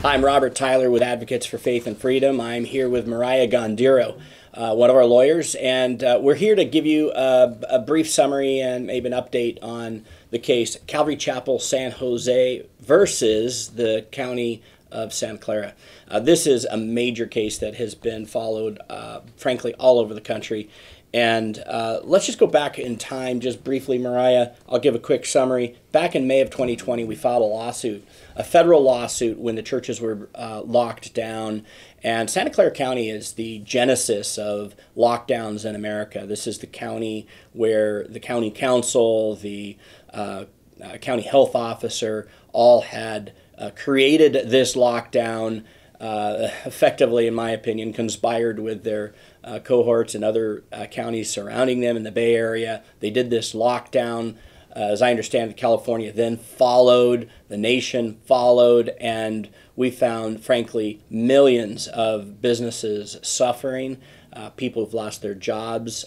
I'm Robert Tyler with Advocates for Faith and Freedom. I'm here with Mariah Gondiro, one of our lawyers, and we're here to give you a brief summary and maybe an update on the case Calvary Chapel San Jose versus the County of Santa Clara. This is a major case that has been followed, frankly, all over the country. And let's just go back in time just briefly, Mariah. I'll give a quick summary. Back in May of 2020, we filed a lawsuit, a federal lawsuit, when the churches were locked down. And Santa Clara County is the genesis of lockdowns in America. This is the county where the county council, the county health officer, all had created this lockdown, effectively, in my opinion, conspired with their cohorts and other counties surrounding them in the Bay Area. They did this lockdown. As I understand it, California then followed, the nation followed, and we found, frankly, millions of businesses suffering. People have lost their jobs.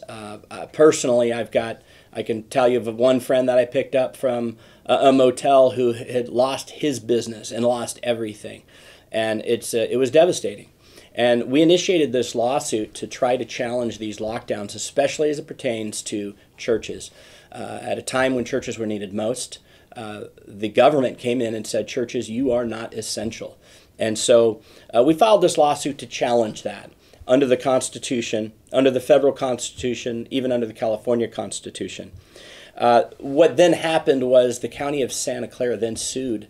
Personally, I can tell you of one friend that I picked up from a motel who had lost his business and lost everything. And it was devastating. And we initiated this lawsuit to try to challenge these lockdowns, especially as it pertains to churches. At a time when churches were needed most, the government came in and said, churches, you are not essential. And so we filed this lawsuit to challenge that under the Constitution, under the federal Constitution, even under the California Constitution. What then happened was the County of Santa Clara then sued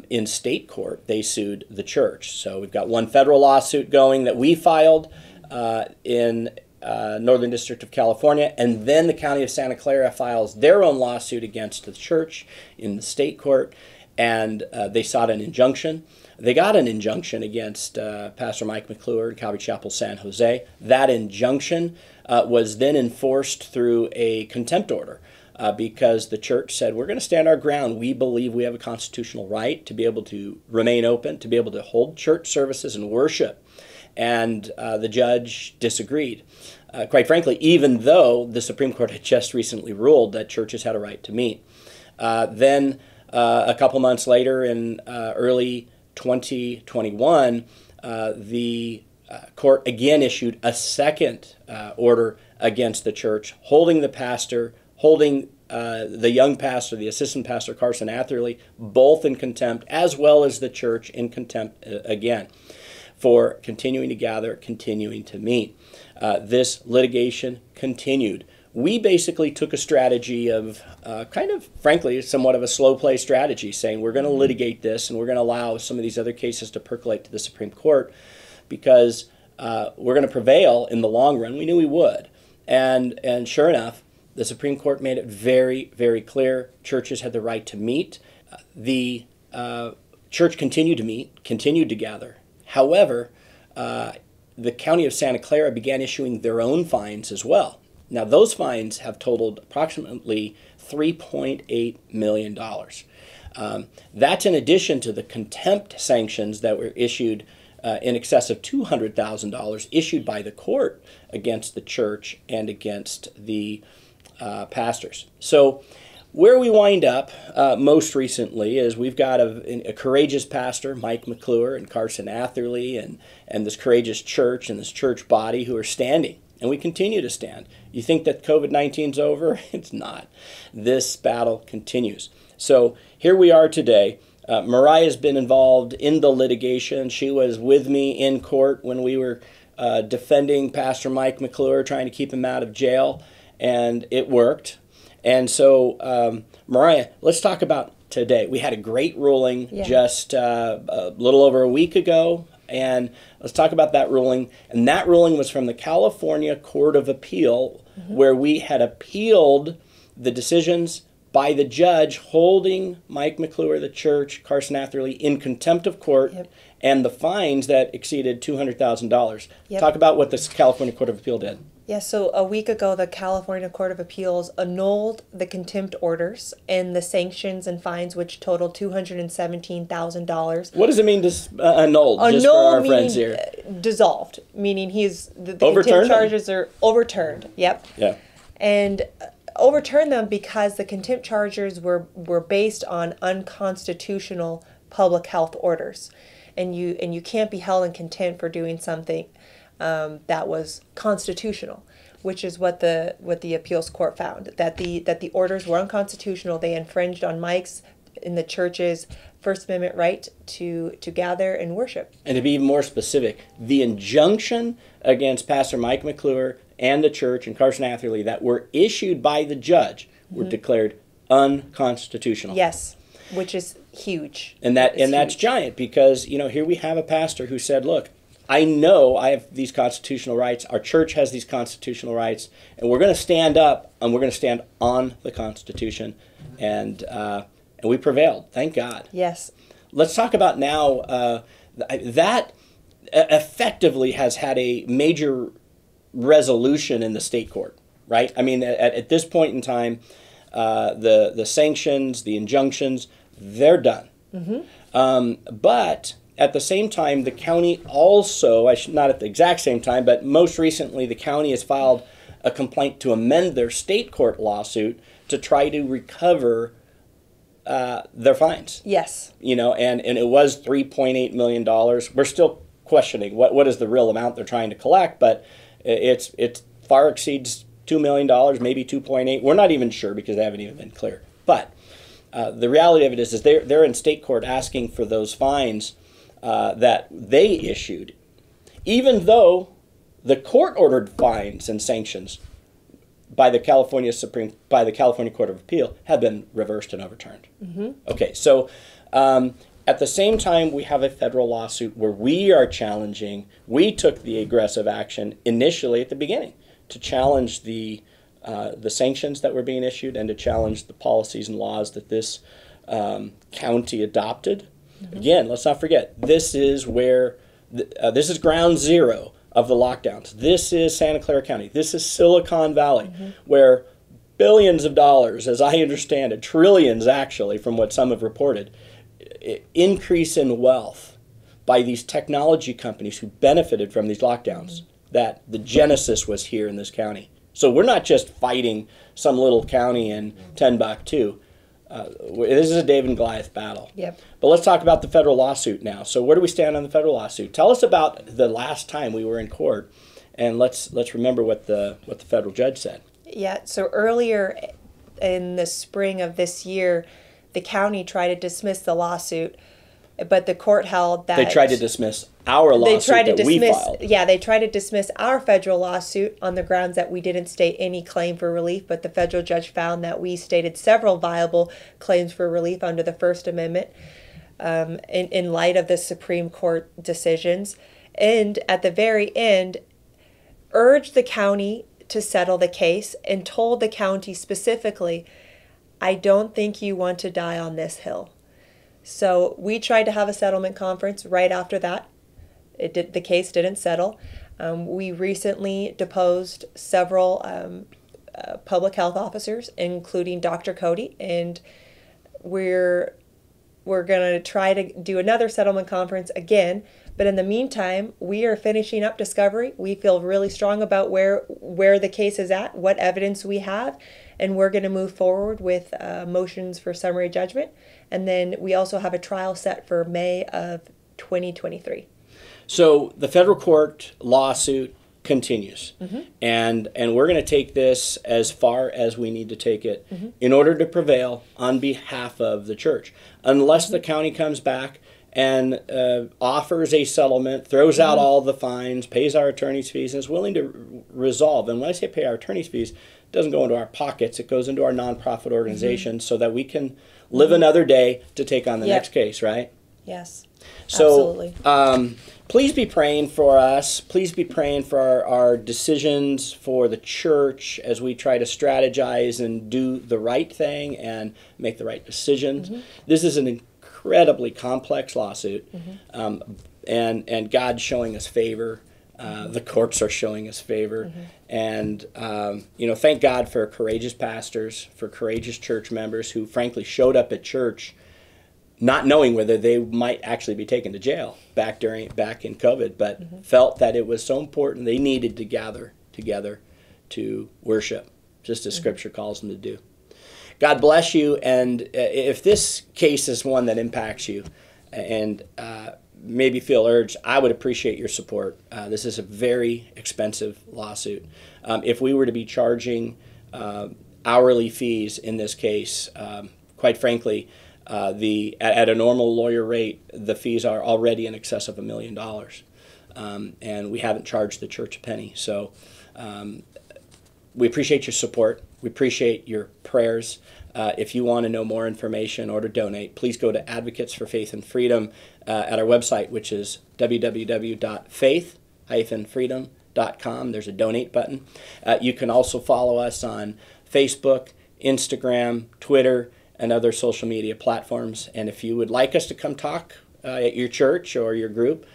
in state court. They sued the church. So we've got one federal lawsuit going that we filed in Northern District of California, and then the County of Santa Clara files their own lawsuit against the church in the state court, and they sought an injunction. They got an injunction against Pastor Mike McClure at Calvary Chapel San Jose. That injunction was then enforced through a contempt order. Because the church said, we're going to stand our ground. We believe we have a constitutional right to be able to remain open, to be able to hold church services and worship. And the judge disagreed. Quite frankly, even though the Supreme Court had just recently ruled that churches had a right to meet. Then a couple months later, in early 2021, the court again issued a second order against the church, holding the pastor, holding the young pastor, the assistant pastor, Carson Atherley, both in contempt, as well as the church in contempt again, for continuing to gather, continuing to meet. This litigation continued. We basically took a strategy of kind of, frankly, somewhat of a slow play strategy, saying we're going to litigate this and we're going to allow some of these other cases to percolate to the Supreme Court because we're going to prevail in the long run. We knew we would. And sure enough, the Supreme Court made it very, very clear churches had the right to meet. The church continued to meet, continued to gather. However, the County of Santa Clara began issuing their own fines as well. Now, those fines have totaled approximately $3.8 million. That's in addition to the contempt sanctions that were issued in excess of $200,000 issued by the court against the church and against the pastors. So where we wind up most recently is we've got a courageous pastor, Mike McClure, and Carson Atherley, and this courageous church and this church body who are standing, and we continue to stand. You think that COVID-19's over? It's not. This battle continues. So here we are today. Mariah's been involved in the litigation. She was with me in court when we were defending Pastor Mike McClure, trying to keep him out of jail. And it worked. And so, Mariah, let's talk about today. We had a great ruling just a little over a week ago. And let's talk about that ruling. And that ruling was from the California Court of Appeal, where we had appealed the decisions by the judge holding Mike McClure, the church, Carson Atherley, in contempt of court, and the fines that exceeded $200,000. Talk about what the California Court of Appeal did. Yeah, so a week ago, the California Court of Appeals annulled the contempt orders and the sanctions and fines, which totaled $217,000. What does it mean to annulled? Just for our friends here, dissolved, meaning the overturned contempt charges are overturned. Yep. Yeah. And overturned them because the contempt charges were based on unconstitutional public health orders. and you can't be held in contempt for doing something that was constitutional, which is what the appeals court found, that the orders were unconstitutional. They infringed on Mike's in the church's First Amendment right to gather and worship. And to be even more specific, the injunction against Pastor Mike McClure and the church and Carson Atherley that were issued by the judge were declared unconstitutional. Yes, which is huge. And that's giant, because here we have a pastor who said, look, I know I have these constitutional rights, our church has these constitutional rights, and we're going to stand up and we're going to stand on the Constitution, and we prevailed, thank God. Yes. Let's talk about now that effectively has had a major resolution in the state court, right? I mean, at this point in time, the sanctions, the injunctions, they're done. But at the same time, the county also, not at the exact same time, but most recently, the county has filed a complaint to amend their state court lawsuit to try to recover their fines. Yes. And it was $3.8 million. We're still questioning what is the real amount they're trying to collect, but it far exceeds $2 million, maybe 2.8. We're not even sure because they haven't even been clear. But the reality of it is they're in state court asking for those fines that they issued, even though the court ordered fines and sanctions by the California Court of Appeal have been reversed and overturned. Okay, so at the same time, we have a federal lawsuit where we are challenging. We took the aggressive action initially at the beginning to challenge the sanctions that were being issued and to challenge the policies and laws that this county adopted. Again, let's not forget, this is where this is ground zero of the lockdowns. This is Santa Clara County. This is Silicon Valley, where billions of dollars, as I understand it, trillions actually, from what some have reported, increase in wealth by these technology companies who benefited from these lockdowns, that the genesis was here in this county. So we're not just fighting some little county in Timbuktu. This is a David and Goliath battle. Yep. But let's talk about the federal lawsuit now. So where do we stand on the federal lawsuit? Tell us about the last time we were in court, and let's remember what the federal judge said. Yeah. So earlier in the spring of this year, the county tried to dismiss the lawsuit, but the court held that they tried to dismiss our lawsuit we filed. Yeah, they tried to dismiss our federal lawsuit on the grounds that we didn't state any claim for relief, but the federal judge found that we stated several viable claims for relief under the First Amendment in light of the Supreme Court decisions, and at the very end urged the county to settle the case and told the county specifically, I don't think you want to die on this hill. So we tried to have a settlement conference right after that. The case didn't settle. We recently deposed several public health officers, including Dr. Cody, and we're going to try to do another settlement conference again. But in the meantime, we are finishing up discovery. We feel really strong about where the case is at, what evidence we have, and we're going to move forward with motions for summary judgment. And then we also have a trial set for May of 2023. So the federal court lawsuit continues, and we're going to take this as far as we need to take it in order to prevail on behalf of the church. Unless the county comes back and offers a settlement, throws out all the fines, pays our attorney's fees, and is willing to resolve. And when I say pay our attorney's fees, it doesn't go into our pockets. It goes into our nonprofit organization so that we can live another day to take on the next case, right? Yes, so, absolutely. Please be praying for us. Please be praying for our decisions for the church as we try to strategize and do the right thing and make the right decisions. This is an incredibly complex lawsuit, and God's showing us favor. The courts are showing us favor, and thank God for courageous pastors, for courageous church members who frankly showed up at church not knowing whether they might actually be taken to jail back in COVID, but felt that it was so important they needed to gather together to worship, just as Scripture calls them to do. God bless you, and if this case is one that impacts you, and maybe feel urged, I would appreciate your support. This is a very expensive lawsuit. If we were to be charging hourly fees in this case, quite frankly, at a normal lawyer rate, the fees are already in excess of $1 million. And we haven't charged the church a penny. So we appreciate your support. We appreciate your prayers. If you want to know more information or to donate, please go to Advocates for Faith and Freedom at our website, which is www.faith-freedom.com. There's a donate button. You can also follow us on Facebook, Instagram, Twitter, and other social media platforms. And if you would like us to come talk at your church or your group,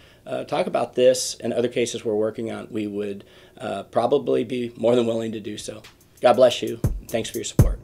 talk about this and other cases we're working on, we would probably be more than willing to do so. God bless you. Thanks for your support.